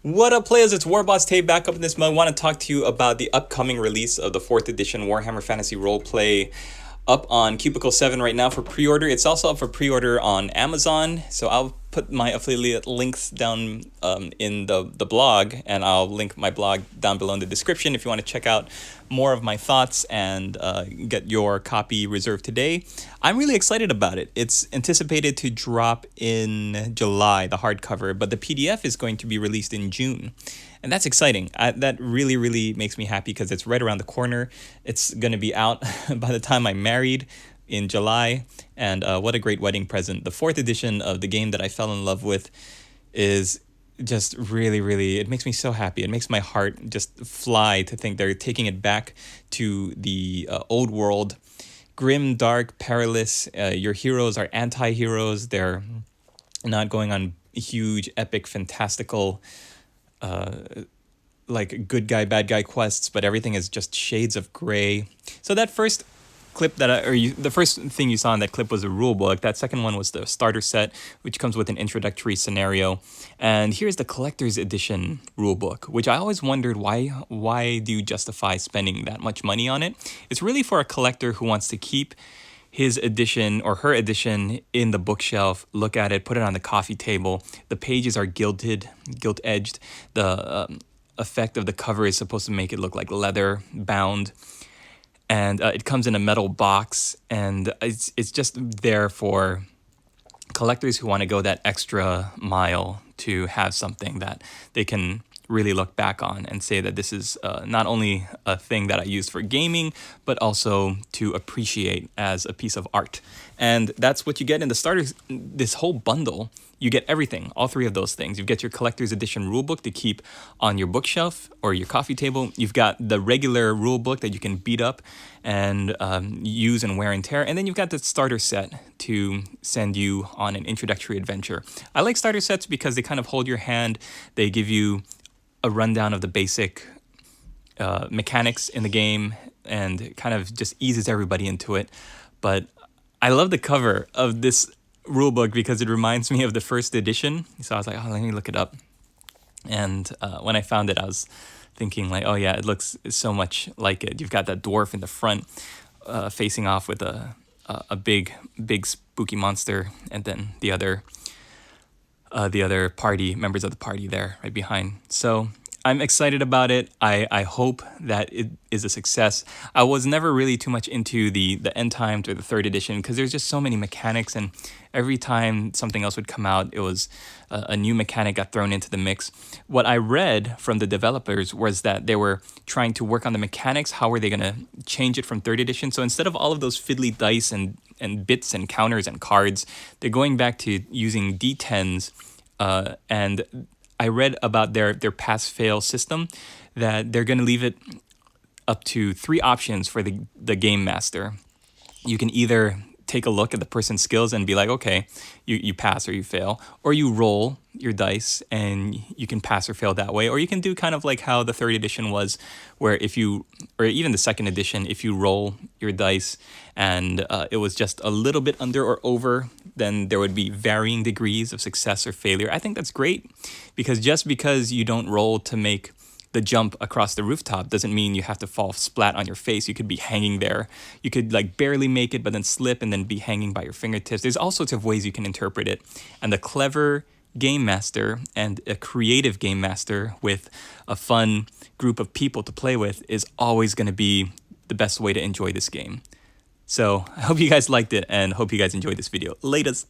What up, players? It's Warboss Tay back up in this month. I want to talk to you about the upcoming release of the 4th edition Warhammer Fantasy Roleplay up on Cubicle 7 right now for pre-order. It's also up for pre-order on Amazon, so I'll put my affiliate links down in the blog, and I'll link my blog down below in the description if you want to check out more of my thoughts and get your copy reserved today. I'm really excited about it. It's anticipated to drop in July, the hardcover, but the PDF is going to be released in June. And that's exciting. That really makes me happy because it's right around the corner. It's going to be out by the time I'm married in July. And what a great wedding present. The 4th edition of the game that I fell in love with is just really, it makes me so happy. It makes my heart just fly to think they're taking it back to the old world. Grim, dark, perilous. Your heroes are anti-heroes. They're not going on huge, epic, fantastical like good guy, bad guy quests, but everything is just shades of gray. So that first clip the first thing you saw in that clip was a rule book. That second one was the starter set, which comes with an introductory scenario. And here's the collector's edition rule book, which I always wondered why do you justify spending that much money on it? It's really for a collector who wants to keep his edition or her edition in the bookshelf, look at it, put it on the coffee table. The pages are gilt-edged. The effect of the cover is supposed to make it look like leather bound. And it comes in a metal box, and it's just there for collectors who want to go that extra mile to have something that they can really look back on and say that this is not only a thing that I used for gaming, but also to appreciate as a piece of art. And that's what you get in the starters, this whole bundle. You get everything, all three of those things. You get your collector's edition rulebook to keep on your bookshelf or your coffee table. You've got the regular rulebook that you can beat up and use and wear and tear. And then you've got the starter set to send you on an introductory adventure. I like starter sets because they kind of hold your hand. They give you a rundown of the basic mechanics in the game and kind of just eases everybody into it. But I love the cover of this rulebook because it reminds me of the first edition. So I was like, oh, let me look it up. And when I found it, I was thinking like, oh yeah, it looks so much like it. You've got that dwarf in the front facing off with a big spooky monster, and then the other members of the party there right behind. So I'm excited about it. I hope that it is a success. I was never really too much into the end times or the 3rd edition because there's just so many mechanics, and every time something else would come out, it was a new mechanic got thrown into the mix. What I read from the developers was that they were trying to work on the mechanics. How were they going to change it from 3rd edition? So instead of all of those fiddly dice and bits and counters and cards, they're going back to using D10s, and I read about their pass-fail system, that they're going to leave it up to 3 options for the game master. You can either take a look at the person's skills and be like, okay, you pass or you fail, or you roll your dice and you can pass or fail that way, or you can do kind of like how the 3rd edition was, where or even the 2nd edition, if you roll your dice and it was just a little bit under or over, then there would be varying degrees of success or failure. I think that's great, because just because you don't roll to make the jump across the rooftop doesn't mean you have to fall splat on your face. You could be hanging there. You could like barely make it, but then slip and then be hanging by your fingertips. There's all sorts of ways you can interpret it. And the clever game master and a creative game master with a fun group of people to play with is always going to be the best way to enjoy this game. So I hope you guys liked it and hope you guys enjoyed this video. Latest.